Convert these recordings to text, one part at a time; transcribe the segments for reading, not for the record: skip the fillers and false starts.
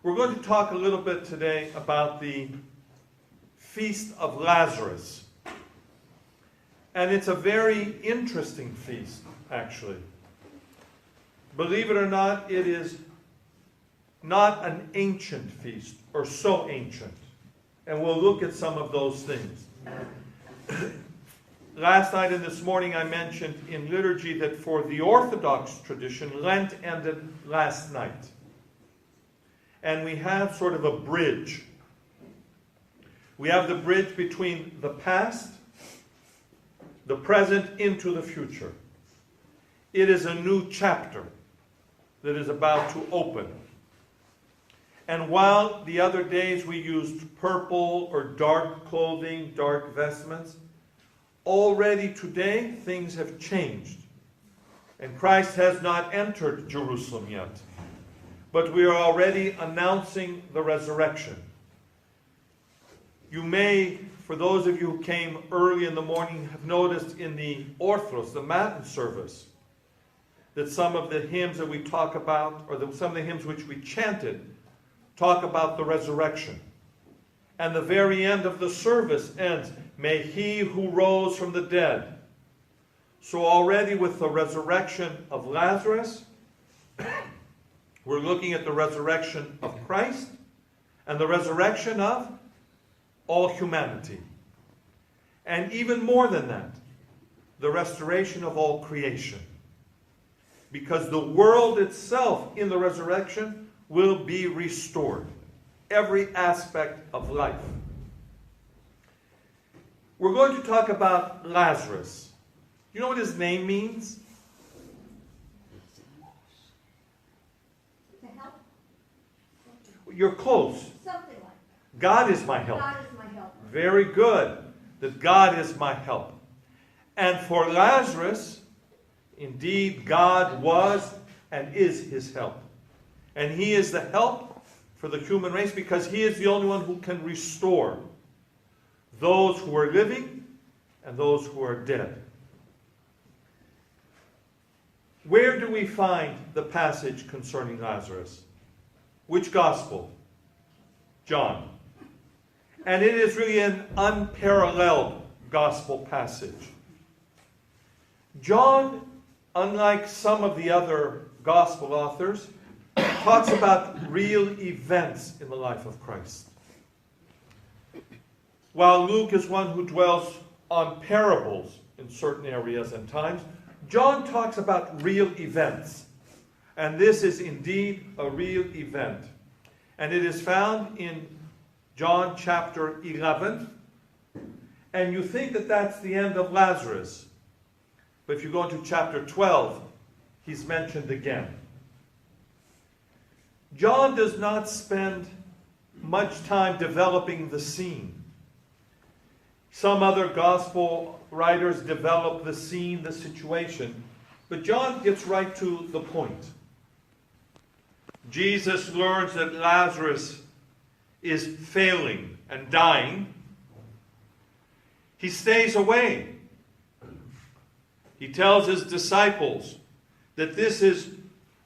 We're going to talk a little bit today about the Feast of Lazarus. And it's a very interesting feast, actually. Believe it or not, it is not an ancient feast, or so ancient. And we'll look at some of those things. Last night and this morning I mentioned in liturgy that for the Orthodox tradition, Lent ended last night. And we have sort of a bridge. We have the bridge between the past, the present, into the future. It is a new chapter that is about to open. And while the other days we used purple or dark clothing, dark vestments, already today things have changed. And Christ has not entered Jerusalem yet. But we are already announcing the resurrection. You may, for those of you who came early in the morning, have noticed in the Orthros, the Matin service, that some of the hymns that we talk about, or some of the hymns which we chanted, talk about the resurrection. And the very end of the service ends, "May he who rose from the dead." So already with the resurrection of Lazarus, we're looking at the resurrection of Christ and the resurrection of all humanity. And even more than that, the restoration of all creation. Because the world itself in the resurrection will be restored. Every aspect of life. We're going to talk about Lazarus. You know what his name means? To help? You're close. Something like that. God is my help. God is my help. Very good. That God is my help. And for Lazarus, indeed, God was and is his help. And he is the help for the human race because he is the only one who can restore those who are living and those who are dead. Where do we find the passage concerning Lazarus? Which gospel? John. And it is really an unparalleled gospel passage. John, unlike some of the other gospel authors, talks about real events in the life of Christ. While Luke is one who dwells on parables in certain areas and times, John talks about real events. And this is indeed a real event. And it is found in John chapter 11. And you think that that's the end of Lazarus. But if you go into chapter 12, he's mentioned again. John does not spend much time developing the scene. Some other gospel writers develop the scene, the situation. But John gets right to the point. Jesus learns that Lazarus is failing and dying. He stays away. He tells his disciples that this is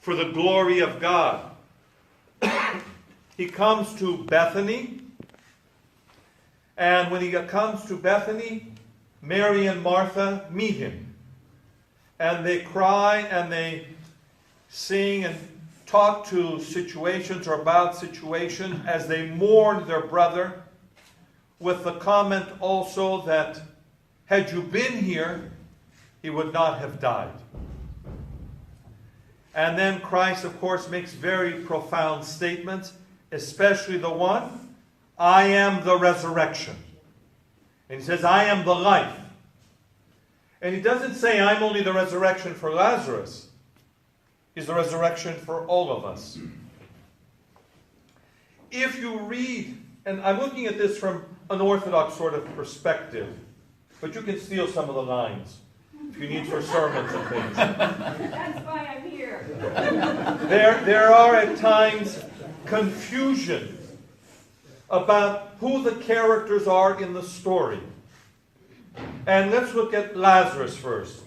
for the glory of God. He comes to Bethany. And when he comes to Bethany, Mary and Martha meet him. And they cry and they sing and talk to situations or about situations as they mourn their brother, with the comment also that had you been here, he would not have died. And then Christ, of course, makes very profound statements, especially the one, I am the resurrection. And he says, I am the life. And he doesn't say, I'm only the resurrection for Lazarus. He's the resurrection for all of us. If you read, and I'm looking at this from an Orthodox sort of perspective, but you can steal some of the lines if you need for sermons and things. That's why I'm here. There are at times confusion about who the characters are in the story. And let's look at Lazarus first.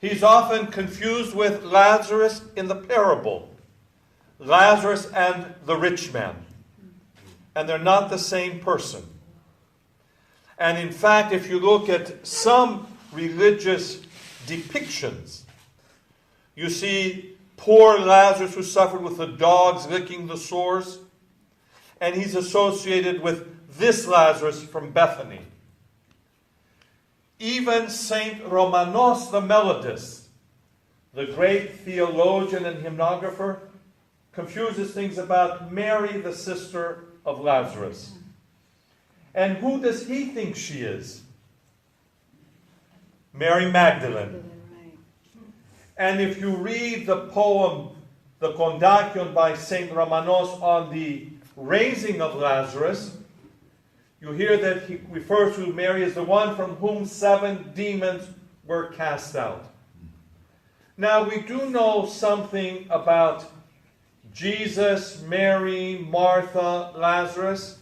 He's often confused with Lazarus in the parable. Lazarus and the rich man. And they're not the same person. And in fact, if you look at some religious depictions, you see poor Lazarus who suffered with the dogs licking the sores. And he's associated with this Lazarus from Bethany. Even Saint Romanos the Melodist, the great theologian and hymnographer, confuses things about Mary, the sister of Lazarus. And who does he think she is? Mary Magdalene. And if you read the poem, the Kondakion by Saint Romanos on the raising of Lazarus, you hear that he refers to Mary as the one from whom 7 demons were cast out. Now, we do know something about Jesus, Mary, Martha, Lazarus,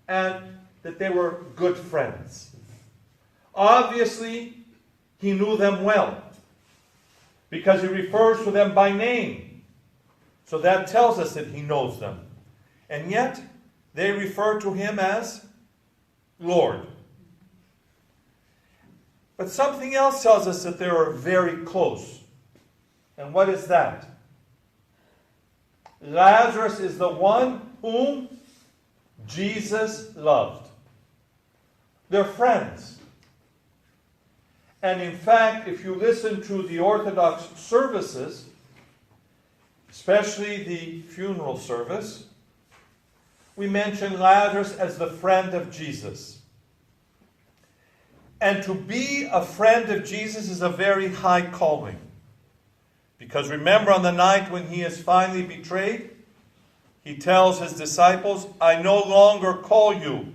and that they were good friends. Obviously, he knew them well, because he refers to them by name. So that tells us that he knows them. And yet, they refer to him as Lord. But something else tells us that they are very close. And what is that? Lazarus is the one whom Jesus loved. They're friends. And in fact, if you listen to the Orthodox services, especially the funeral service, we mention Lazarus as the friend of Jesus. And to be a friend of Jesus is a very high calling. Because remember, on the night when he is finally betrayed, he tells his disciples, I no longer call you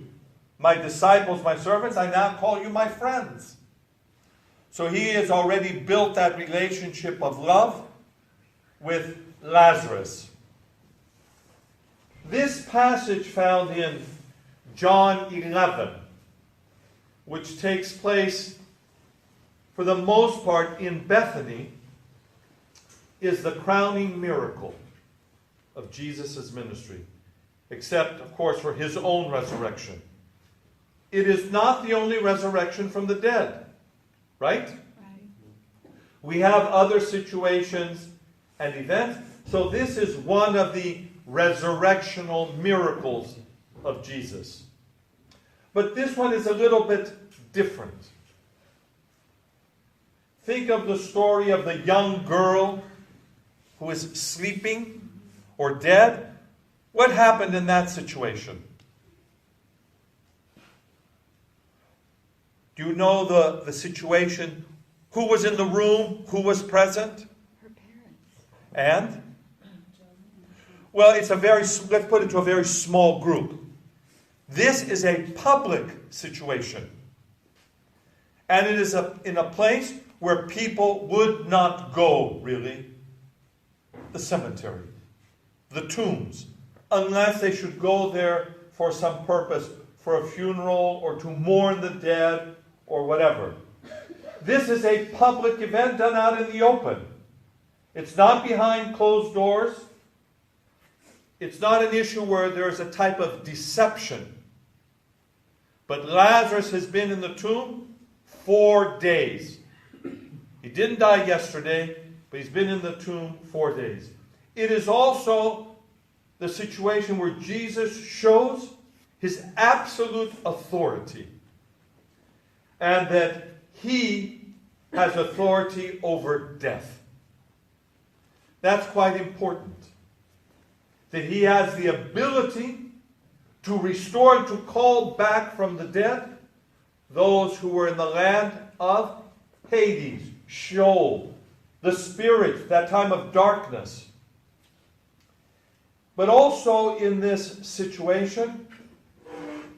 my disciples, my servants, I now call you my friends. So he has already built that relationship of love with Lazarus. This passage found in John 11, which takes place for the most part in Bethany, is the crowning miracle of Jesus' ministry, except, of course, for his own resurrection. It is not the only resurrection from the dead, right? We have other situations and events. So this is one of the resurrectional miracles of Jesus. But this one is a little bit different. Think of the story of the young girl who is sleeping or dead. What happened in that situation? Do you know the situation? Who was in the room? Who was present? Her parents. And? Well, let's put it to a very small group. This is a public situation. And it is in a place where people would not go, really. The cemetery, the tombs, unless they should go there for some purpose, for a funeral or to mourn the dead or whatever. This is a public event done out in the open. It's not behind closed doors. It's not an issue where there's a type of deception. But Lazarus has been in the tomb 4 days. He didn't die yesterday, but he's been in the tomb 4 days. It is also the situation where Jesus shows his absolute authority. And that he has authority over death. That's quite important. That he has the ability to restore and to call back from the dead those who were in the land of Hades, Sheol, the spirit, that time of darkness. But also in this situation,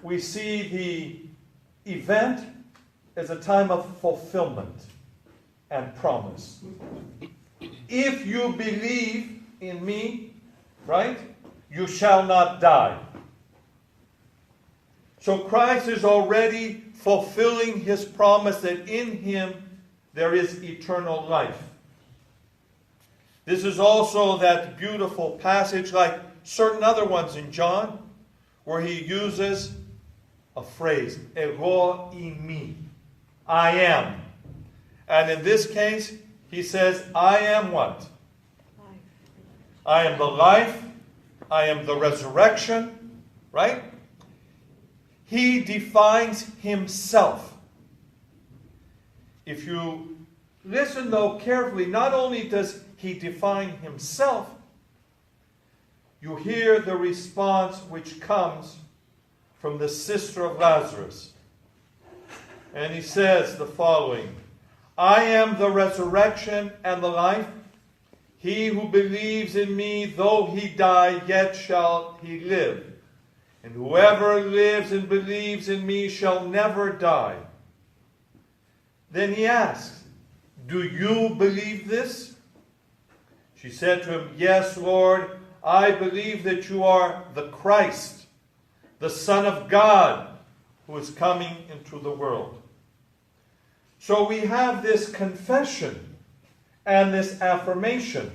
we see the event as a time of fulfillment and promise. If you believe in me, right, you shall not die. So Christ is already fulfilling his promise that in him there is eternal life. This is also that beautiful passage, like certain other ones in John, where he uses a phrase, ego eimi, I am. And in this case, he says, I am what? I am the life. I am the resurrection. Right? He defines himself. If you listen, though, carefully, not only does he define himself, you hear the response which comes from the sister of Lazarus. And he says the following, I am the resurrection and the life. He who believes in me, though he die, yet shall he live. And whoever lives and believes in me shall never die. Then he asks, do you believe this? She said to him, yes, Lord, I believe that you are the Christ, the Son of God, who is coming into the world. So we have this confession and this affirmation.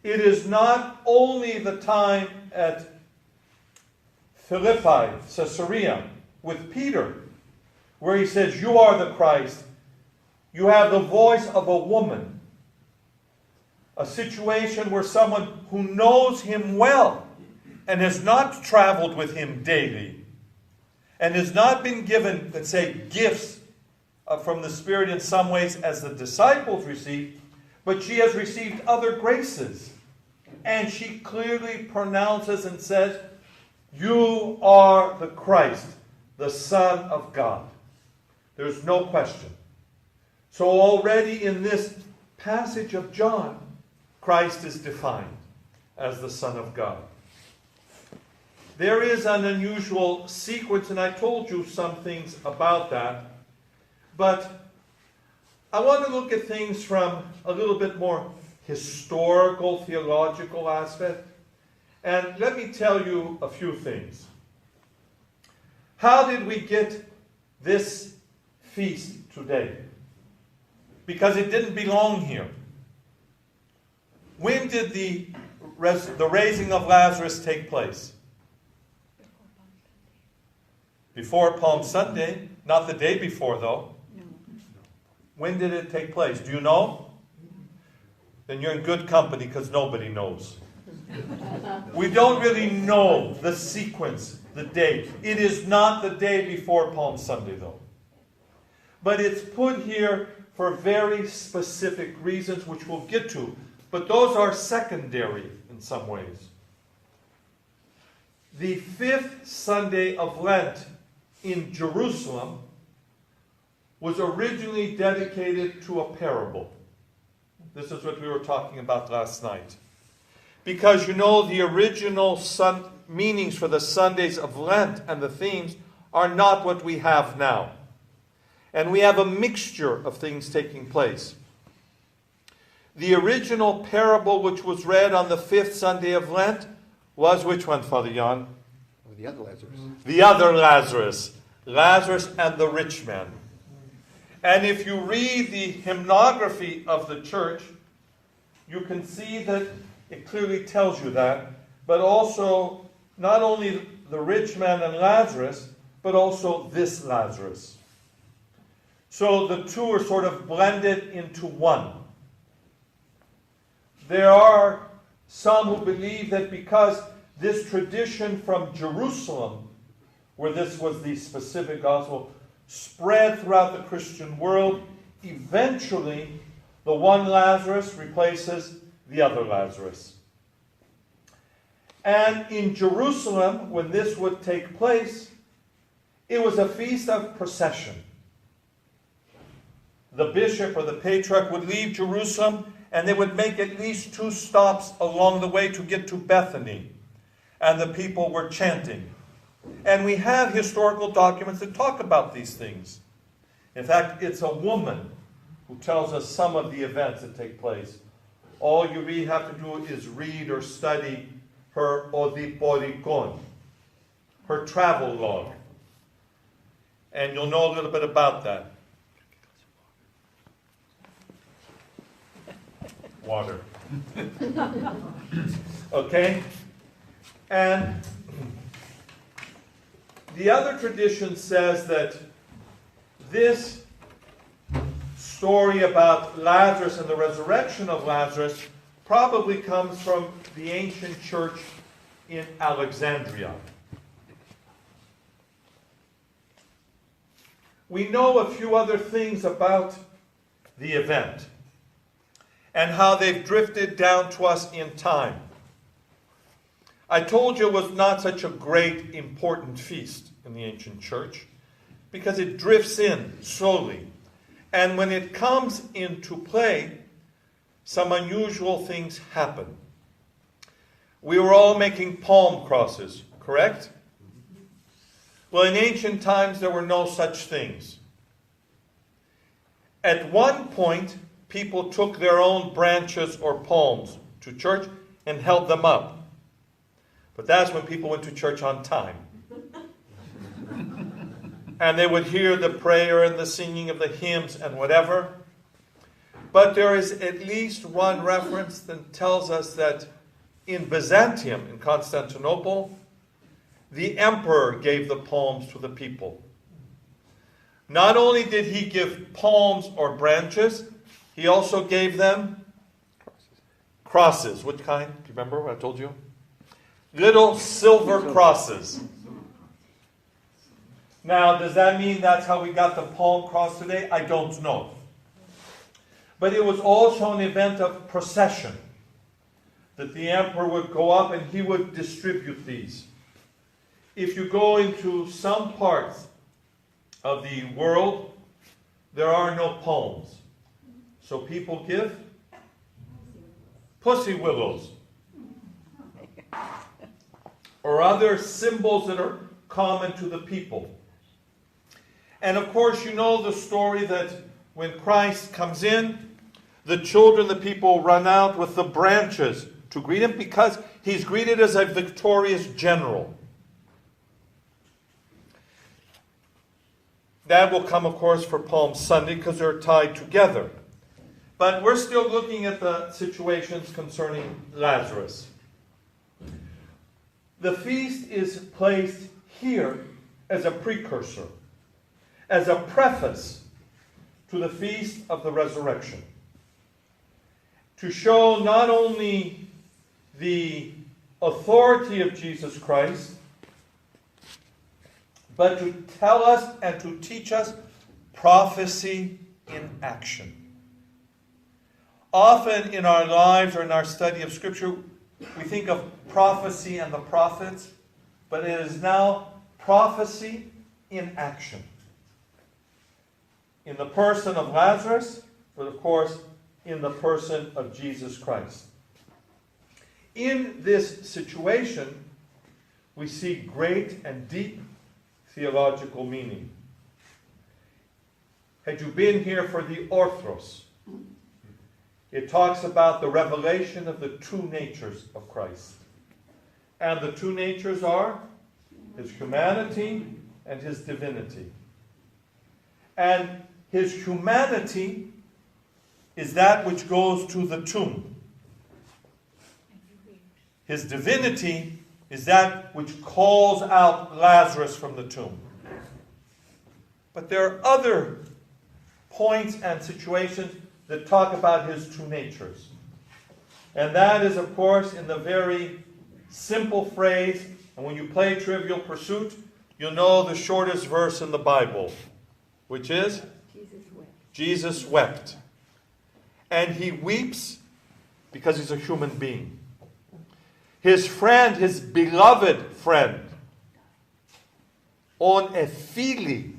It is not only the time at Philippi, Caesarea, with Peter, where he says, you are the Christ. You have the voice of a woman. A situation where someone who knows him well and has not traveled with him daily and has not been given, let's say, gifts from the Spirit in some ways as the disciples received, but she has received other graces. And she clearly pronounces and says, you are the Christ, the Son of God. There's no question. So already in this passage of John, Christ is defined as the Son of God. There is an unusual sequence, and I told you some things about that. But I want to look at things from a little bit more historical, theological aspect. And let me tell you a few things. How did we get this feast today? Because it didn't belong here. When did the raising of Lazarus take place? Before Palm Sunday. Not the day before, though. When did it take place? Do you know? Then you're in good company, because nobody knows. We don't really know the sequence, the date. It is not the day before Palm Sunday, though. But it's put here for very specific reasons, which we'll get to. But those are secondary in some ways. The fifth Sunday of Lent in Jerusalem was originally dedicated to a parable. This is what we were talking about last night. Because you know the original meanings for the Sundays of Lent and the themes are not what we have now. And we have a mixture of things taking place. The original parable which was read on the fifth Sunday of Lent was which one, Father Jan? The other Lazarus. The other Lazarus. Lazarus and the rich man. And if you read the hymnography of the church, you can see that it clearly tells you that, but also not only the rich man and Lazarus, but also this Lazarus. So the two are sort of blended into one. There are some who believe that because this tradition from Jerusalem, where this was the specific gospel, spread throughout the Christian world, eventually the one Lazarus replaces the other Lazarus. And in Jerusalem, when this would take place, it was a feast of procession. The bishop or the patriarch would leave Jerusalem, and they would make at least 2 stops along the way to get to Bethany. And the people were chanting. And we have historical documents that talk about these things. In fact, it's a woman who tells us some of the events that take place. All you really have to do is read or study her odiporikon, her travel log. And you'll know a little bit about that. Water. Okay? And the other tradition says that this story about Lazarus and the resurrection of Lazarus probably comes from the ancient church in Alexandria. We know a few other things about the event and how they've drifted down to us in time. I told you it was not such a great, important feast in the ancient church because it drifts in slowly. And when it comes into play, some unusual things happen. We were all making palm crosses, correct? Well, in ancient times, there were no such things. At one point, people took their own branches or palms to church and held them up. But that's when people went to church on time. And they would hear the prayer and the singing of the hymns and whatever. But there is at least one reference that tells us that in Byzantium, in Constantinople, the emperor gave the palms to the people. Not only did he give palms or branches, he also gave them crosses. Which kind? Do you remember what I told you? Little silver crosses. Now, does that mean that's how we got the palm cross today? I don't know. But it was also an event of procession, that the emperor would go up and he would distribute these. If you go into some parts of the world, there are no palms. So people give pussy willows or other symbols that are common to the people. And of course, you know the story that when Christ comes in, the children, the people run out with the branches to greet him because he's greeted as a victorious general. That will come, of course, for Palm Sunday because they're tied together. But we're still looking at the situations concerning Lazarus. The feast is placed here as a precursor, as a preface to the feast of the resurrection, to show not only the authority of Jesus Christ, but to tell us and to teach us prophecy in action. Often in our lives or in our study of Scripture, we think of prophecy and the prophets, but it is now prophecy in action. In the person of Lazarus, but of course, in the person of Jesus Christ. In this situation, we see great and deep theological meaning. Had you been here for the Orthros, it talks about the revelation of the two natures of Christ. And the two natures are his humanity and his divinity. And his humanity is that which goes to the tomb. His divinity is that which calls out Lazarus from the tomb. But there are other points and situations that talk about his two natures. And that is, of course, in the very simple phrase, and when you play Trivial Pursuit, you'll know the shortest verse in the Bible, which is? Jesus wept. Jesus wept. And he weeps because he's a human being. His friend, his beloved friend, on ephili.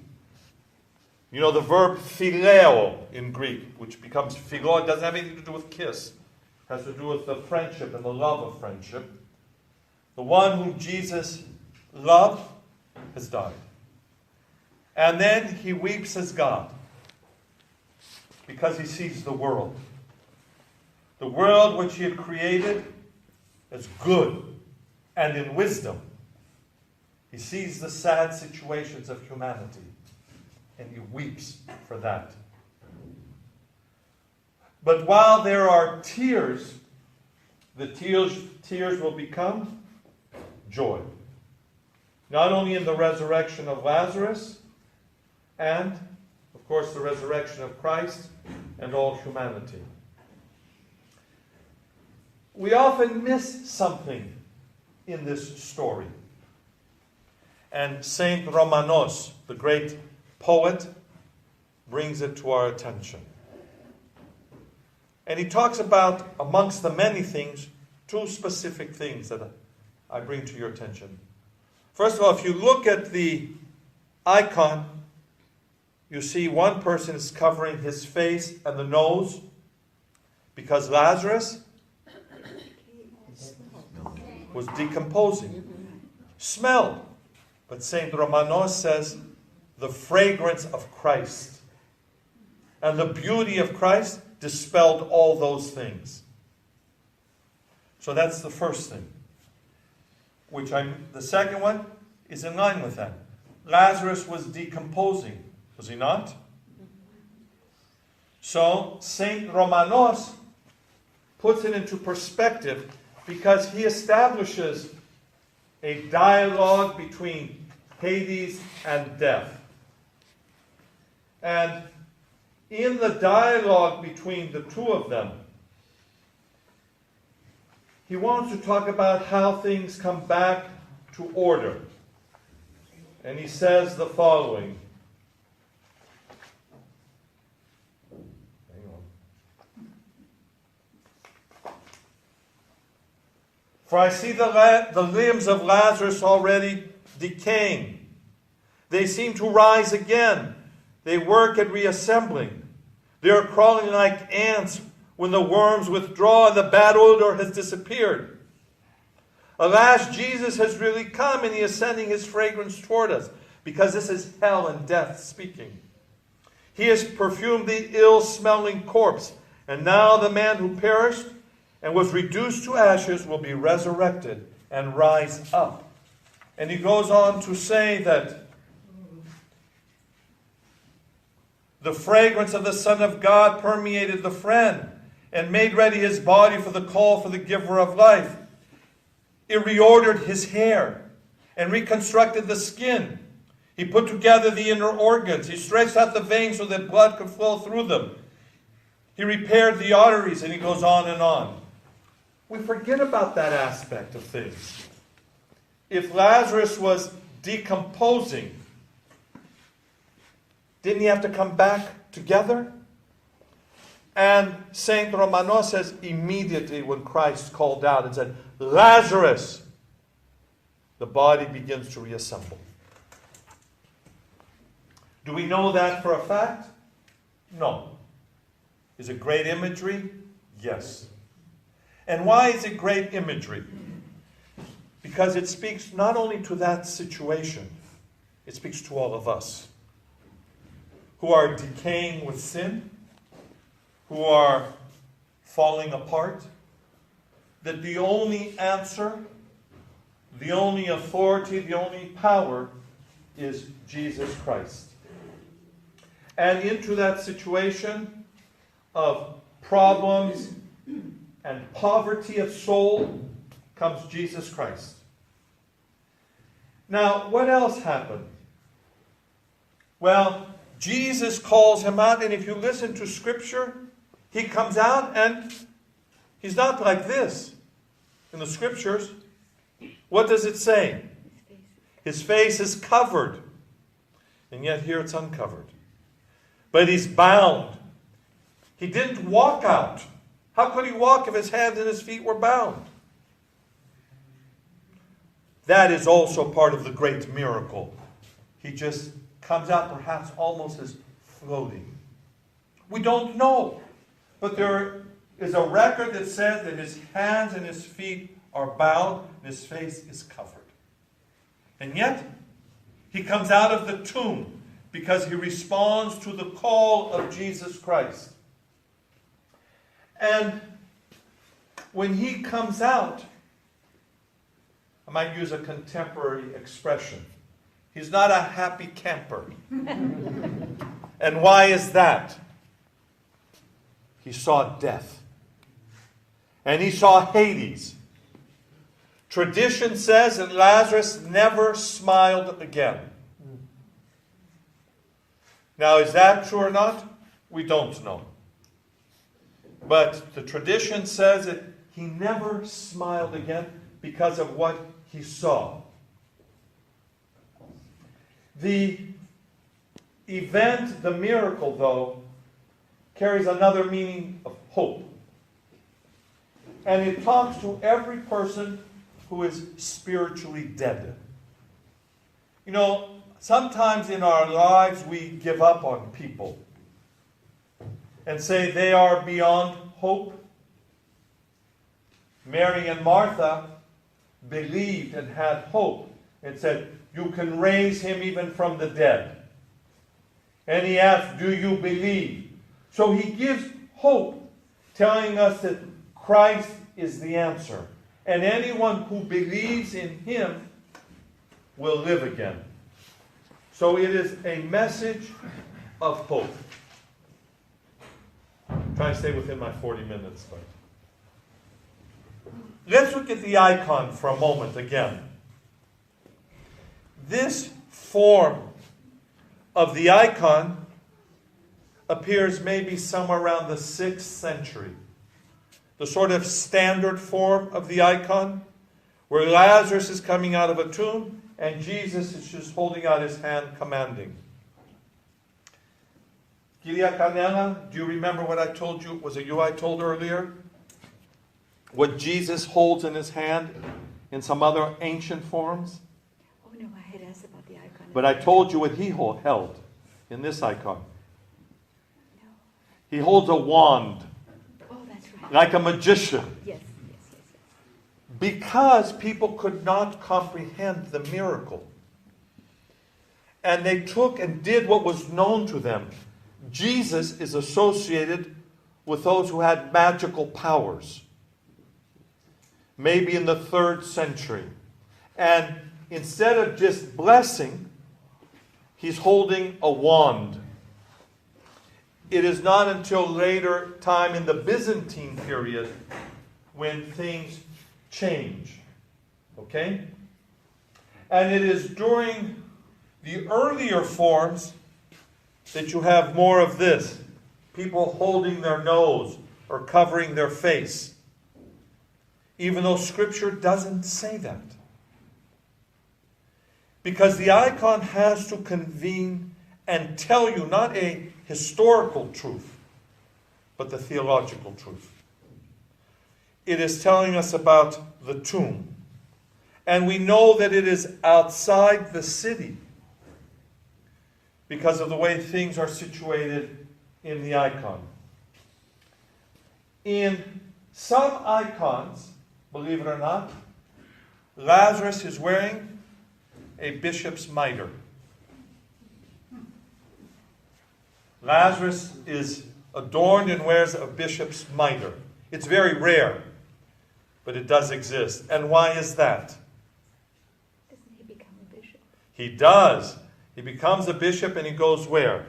You know the verb phileo in Greek, which becomes philo. It doesn't have anything to do with kiss. It has to do with the friendship and the love of friendship. The one whom Jesus loved has died. And then he weeps as God because he sees the world. The world which he had created as good and in wisdom. He sees the sad situations of humanity and he weeps for that. But while there are tears the tears will become joy. Not only in the resurrection of Lazarus, and, of course, the resurrection of Christ and all humanity. We often miss something in this story. And Saint Romanos, the great poet, brings it to our attention. And he talks about, amongst the many things, two specific things that I bring to your attention. First of all, if you look at the icon, you see one person is covering his face and the nose because Lazarus was decomposing. Smell. But Saint Romanos says the fragrance of Christ and the beauty of Christ dispelled all those things. So that's the first thing. The second one is in line with that. Lazarus was decomposing, was he not? So Saint Romanos puts it into perspective because he establishes a dialogue between Hades and death. And in the dialogue between the two of them, he wants to talk about how things come back to order. And he says the following. Hang on. For I see the limbs of Lazarus already decaying. They seem to rise again. They work at reassembling. They are crawling like ants when the worms withdraw and the bad odor has disappeared. Alas, Jesus has really come and he is sending his fragrance toward us, because this is hell and death speaking. He has perfumed the ill-smelling corpse, and now the man who perished and was reduced to ashes will be resurrected and rise up. And he goes on to say that the fragrance of the Son of God permeated the friend and made ready his body for the call for the giver of life. It reordered his hair and reconstructed the skin. He put together the inner organs. He stretched out the veins so that blood could flow through them. He repaired the arteries, and he goes on and on. We forget about that aspect of things. If Lazarus was decomposing, didn't he have to come back together? And Saint Romanos says immediately when Christ called out and said, Lazarus, the body begins to reassemble. Do we know that for a fact? No. Is it great imagery? Yes. And why is it great imagery? Because it speaks not only to that situation, it speaks to all of us who are decaying with sin, who are falling apart, that the only answer, the only authority, the only power is Jesus Christ. And into that situation of problems and poverty of soul comes Jesus Christ. Now, what else happened? Well, Jesus calls him out, and if you listen to Scripture, he comes out and he's not like this. In the Scriptures, what does it say? His face is covered. And yet here it's uncovered. But he's bound. He didn't walk out. How could he walk if his hands and his feet were bound? That is also part of the great miracle. He just comes out perhaps almost as floating. We don't know. But there is a record that says that his hands and his feet are bound and his face is covered. And yet, he comes out of the tomb because he responds to the call of Jesus Christ. And when he comes out, I might use a contemporary expression, he's not a happy camper. And why is that? He saw death. and he saw Hades. Tradition says that Lazarus never smiled again. Now, is that true or not? We don't know. But the tradition says that he never smiled again because of what he saw. The event, the miracle, though, carries another meaning of hope. And it talks to every person who is spiritually dead. You know, sometimes in our lives we give up on people and say they are beyond hope. Mary and Martha believed and had hope and said, you can raise him even from the dead. And he asked, do you believe? So he gives hope, telling us that Christ is the answer. And anyone who believes in him will live again. So it is a message of hope. I'm trying to stay within my 40 minutes. But let's look at the icon for a moment again. This form of the icon appears maybe somewhere around the 6th century. The sort of standard form of the icon, where Lazarus is coming out of a tomb and Jesus is just holding out his hand commanding. Kiria Canela, do you remember what I told you? Was it you I told earlier? What Jesus holds in his hand in some other ancient forms? Oh no, I had asked about the icon. But I told you what he held in this icon. No. He holds a wand, Oh, that's right. like a magician. Yes. Because people could not comprehend the miracle. And they took and did what was known to them. Jesus is associated with those who had magical powers. Maybe in the 3rd century. And instead of just blessing, he's holding a wand. It is not until later time in the Byzantine period when things change. Okay? And it is during the earlier forms that you have more of this. People holding their nose or covering their face. Even though Scripture doesn't say that. Because the icon has to convene and tell you not a historical truth, but the theological truth. It is telling us about the tomb. And we know that it is outside the city because of the way things are situated in the icon. In some icons, believe it or not, Lazarus is wearing a bishop's mitre. Lazarus is adorned and wears a bishop's mitre. It's very rare, but it does exist. And why is that? Doesn't he become a bishop? He does. He becomes a bishop and he goes where?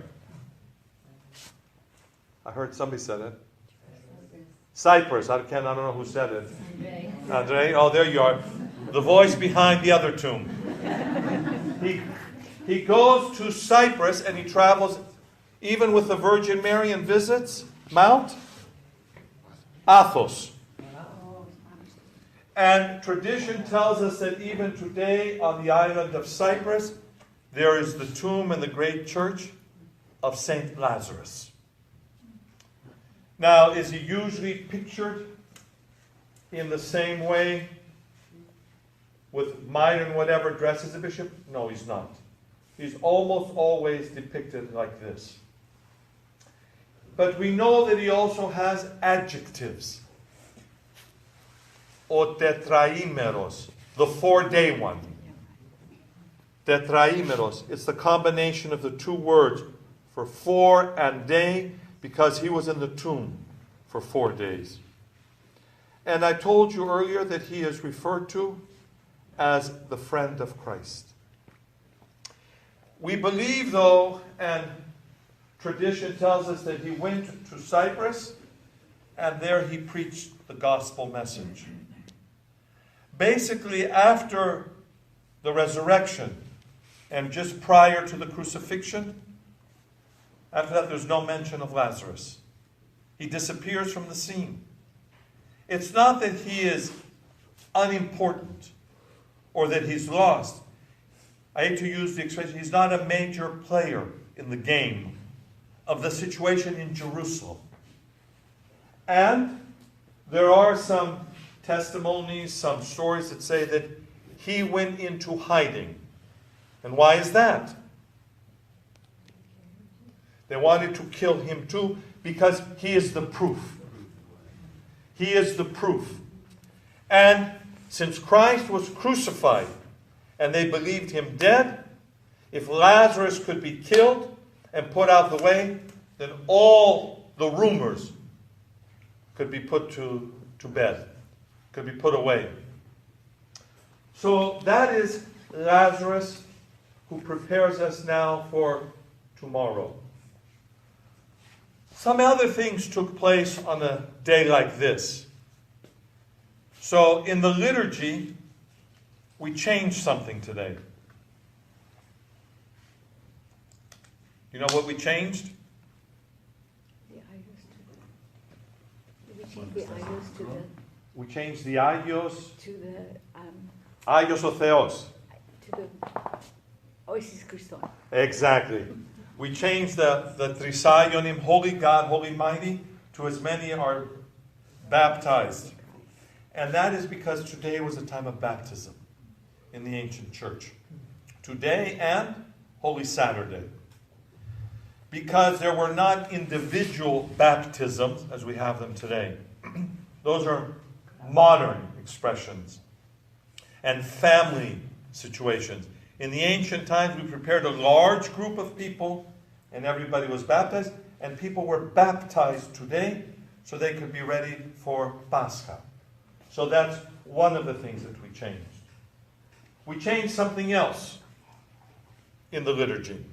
I heard somebody said it. Cyprus. I don't know who said it. Andre. Oh, there you are. The voice behind the other tomb. He goes to Cyprus and he travels even with the Virgin Mary and visits Mount Athos. And tradition tells us that even today on the island of Cyprus, there is the tomb and the great church of Saint Lazarus. Now, is he usually pictured in the same way with mitre and whatever, dressed as a bishop? No, he's not. He's almost always depicted like this. But we know that he also has adjectives. O tetraimeros, the 4-day one. Tetraimeros, it's the combination of the two words for 4 and day, because he was in the tomb for 4 days. And I told you earlier that he is referred to as the friend of Christ. We believe, though, and tradition tells us that he went to Cyprus and there he preached the gospel message. Basically, after the resurrection and just prior to the crucifixion, after that there's no mention of Lazarus. He disappears from the scene. It's not that he is unimportant or that he's lost. I hate to use the expression, he's not a major player in the game of the situation in Jerusalem. And there are some testimonies, some stories that say that he went into hiding. And why is that? They wanted to kill him too because he is the proof. He is the proof. And since Christ was crucified and they believed him dead, if Lazarus could be killed and put out the way, then all the rumors could be put to bed, could be put away. So that is Lazarus, who prepares us now for tomorrow. Some other things took place on a day like this. So in the liturgy, we changed something today. You know what we changed? The ios to the. We changed the Agios. To the. Agios o Theos. To the. Oisis Christon. Exactly. We changed the Trisaionim, Holy God, Holy Mighty, to as many are baptized. And that is because today was a time of baptism in the ancient church. Today and Holy Saturday. Because there were not individual baptisms as we have them today. Those are modern expressions and family situations. In the ancient times, we prepared a large group of people and everybody was baptized, and people were baptized today so they could be ready for Pascha. So that's one of the things that we changed. We changed something else in the liturgy.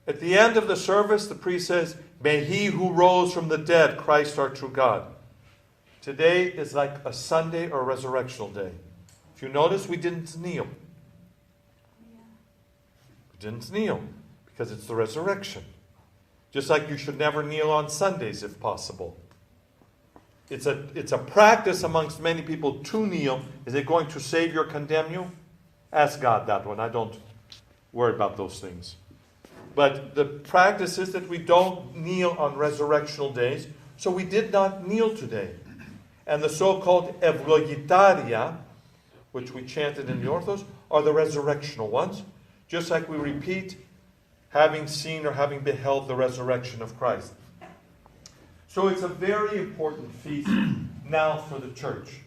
At the end of the service, the priest says, "May he who rose from the dead, Christ our true God." Today is like a Sunday or a resurrectional day. If you notice, we didn't kneel. We didn't kneel because it's the resurrection. Just like you should never kneel on Sundays if possible. It's a practice amongst many people to kneel. Is it going to save you or condemn you? Ask God that one. I don't worry about those things. But the practice is that we don't kneel on resurrectional days. So we did not kneel today. And the so-called Eulogitaria, which we chanted in the Orthos, are the resurrectional ones. Just like we repeat, having seen or having beheld the resurrection of Christ. So it's a very important feast now for the church.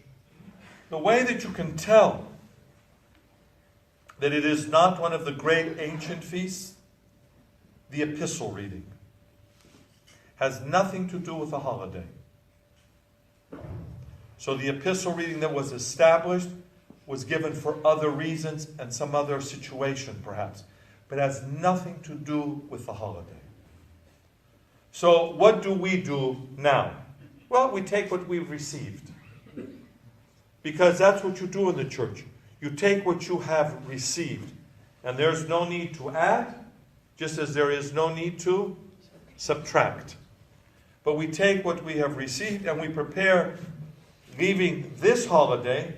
The way that you can tell that it is not one of the great ancient feasts, the epistle reading, has nothing to do with the holiday. So the epistle reading that was established was given for other reasons and some other situation perhaps, but has nothing to do with the holiday. So what do we do now? Well, we take what we've received. Because that's what you do in the church. You take what you have received. And there's no need to add, just as there is no need to subtract. But we take what we have received and we prepare, leaving this holiday,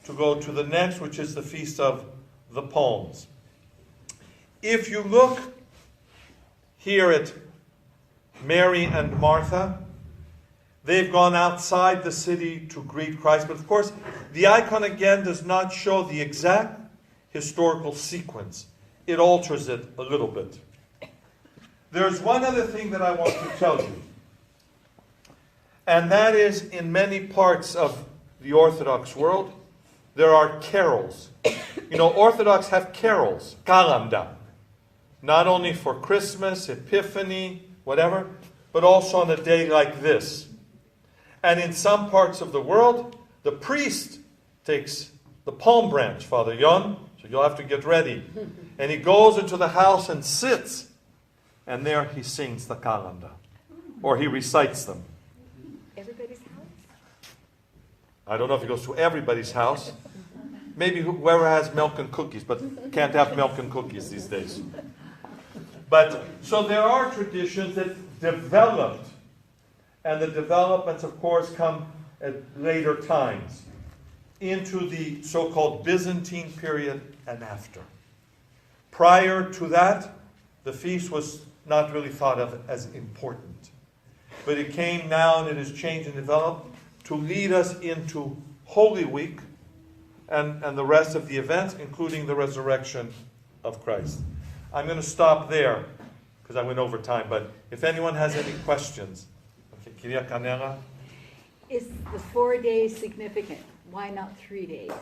to go to the next, which is the Feast of the Palms. If you look here at Mary and Martha, they've gone outside the city to greet Christ. But of course, the icon again does not show the exact historical sequence. It alters it a little bit. There's one other thing that I want to tell you. And that is, in many parts of the Orthodox world, there are carols. You know, Orthodox have carols, kalanda. Not only for Christmas, Epiphany, whatever, but also on a day like this. And in some parts of the world, the priest takes the palm branch, Father Yon, so you'll have to get ready. And he goes into the house and sits. And there he sings the kalanda. or he recites them. Everybody's house? I don't know if he goes to everybody's house. Maybe whoever has milk and cookies, but can't have milk and cookies these days. But so there are traditions that developed, and the developments, of course, come at later times into the so-called Byzantine period and after. Prior to that, the feast was not really thought of as important. But it came now and it has changed and developed to lead us into Holy Week and the rest of the events, including the resurrection of Christ. I'm going to stop there because I went over time, but if anyone has any questions. Okay, Kyria Kanela. Is the 4 days significant? Why not 3 days?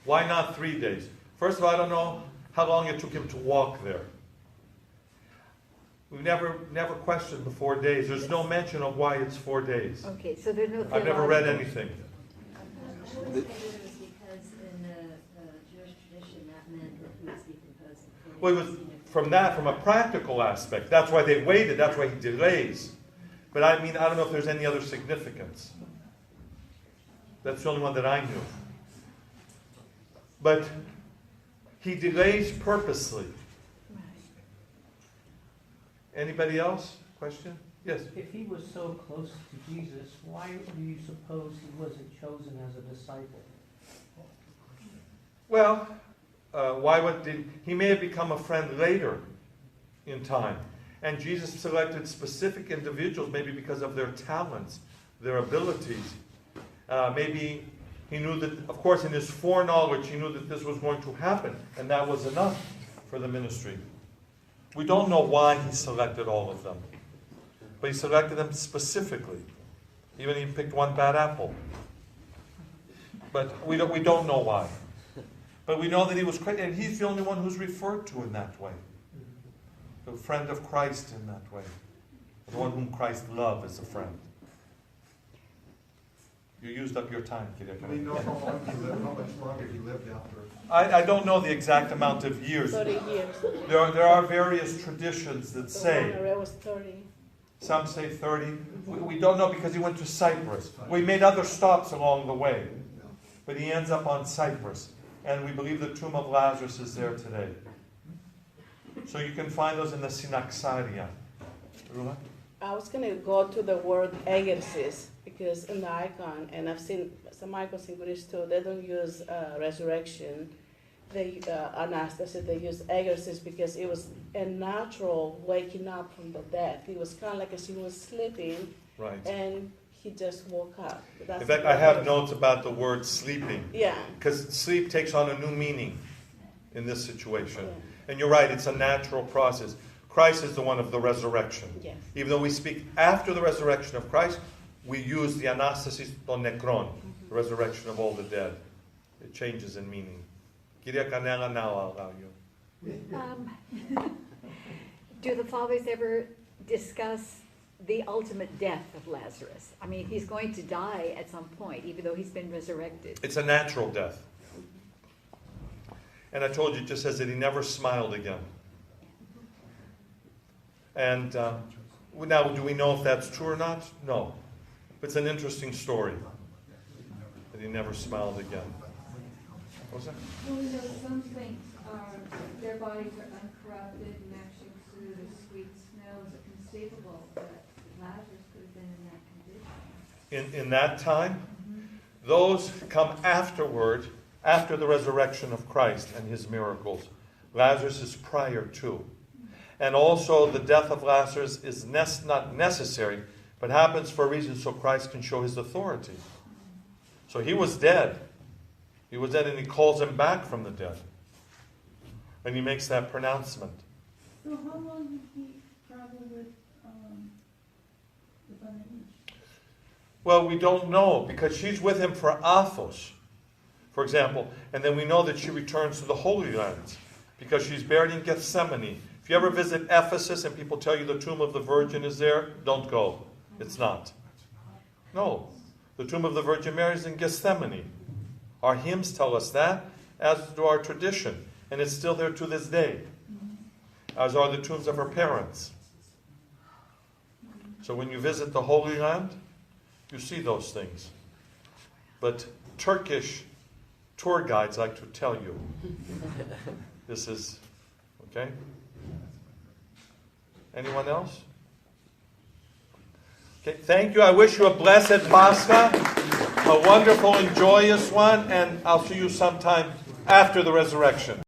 Why not 3 days? First of all, I don't know how long it took him to walk there. We've never questioned the 4 days. There's no mention of why it's 4 days. Okay, so there's no I've never read theological- anything. I always figured it was because in the Jewish tradition that meant that he was decomposed. Well, it was from a practical aspect. That's why they waited. That's why he delays. But I mean, I don't know if there's any other significance. That's the only one that I knew. But he delays purposely. Anybody else? Question? Yes. If he was so close to Jesus, why do you suppose he wasn't chosen as a disciple? Well, he may have become a friend later in time. And Jesus selected specific individuals, maybe because of their talents, their abilities. Maybe he knew that, of course, in his foreknowledge, he knew that this was going to happen. And that was enough for the ministry. We don't know why he selected all of them. But he selected them specifically. Even he picked one bad apple. But we don't know why. But we know that he was, and he's the only one who's referred to in that way. The friend of Christ in that way. The one whom Christ loved as a friend. You used up your time, Kyria. Do we know how long he lived, how much longer he lived after? I don't know the exact amount of years. 30 years. There are various traditions that say, The one was 30. some say 30. We don't know because he went to Cyprus. We made other stops along the way. But he ends up on Cyprus. And we believe the tomb of Lazarus is there today. So you can find those in the Synaxaria. Rula? I was going to go to the word exercise because in the icon, and I've seen some icons in Greece too, they don't use resurrection. They anastasis, they use exorcism because it was a natural waking up from the death. It was kind of like as he was sleeping, Right. and he just woke up. That's In fact, the I have word. notes about the word sleeping. Yeah. Because sleep takes on a new meaning in this situation. Yeah. And you're right, it's a natural process. Christ is the one of the resurrection. Yes. Even though we speak after the resurrection of Christ, we use the anastasis ton nekron, the resurrection of all the dead. It changes in meaning. Kyria Kanela, now I'll allow you. Do the fathers ever discuss the ultimate death of Lazarus? I mean, he's going to die at some point, even though he's been resurrected. It's a natural death. And I told you, it just says that he never smiled again. And now, do we know if that's true or not? No. But it's an interesting story that he never smiled again. What was that? Well, we know some saints their bodies are uncorrupted and actually exude a sweet smell. Is it conceivable that Lazarus could have been in that condition? In that time, those come afterward, after the resurrection of Christ and his miracles. Lazarus is prior to. And also the death of Lazarus is not necessary, but happens for a reason so Christ can show his authority. So he was dead. He was dead, and he calls him back from the dead. And he makes that pronouncement. So how long did he travel with Berenice? Well, we don't know, because she's with him for Athos, for example. And then we know that she returns to the Holy Land, because she's buried in Gethsemane. If you ever visit Ephesus and people tell you the tomb of the Virgin is there, don't go. It's not. No. The tomb of the Virgin Mary is in Gethsemane. Our hymns tell us that, as do our tradition. And it's still there to this day. As are the tombs of her parents. So when you visit the Holy Land, you see those things. But Turkish tour guides like to tell you this is, okay? Anyone else? Okay, thank you. I wish you a blessed Pascha, a wonderful and joyous one, and I'll see you sometime after the resurrection.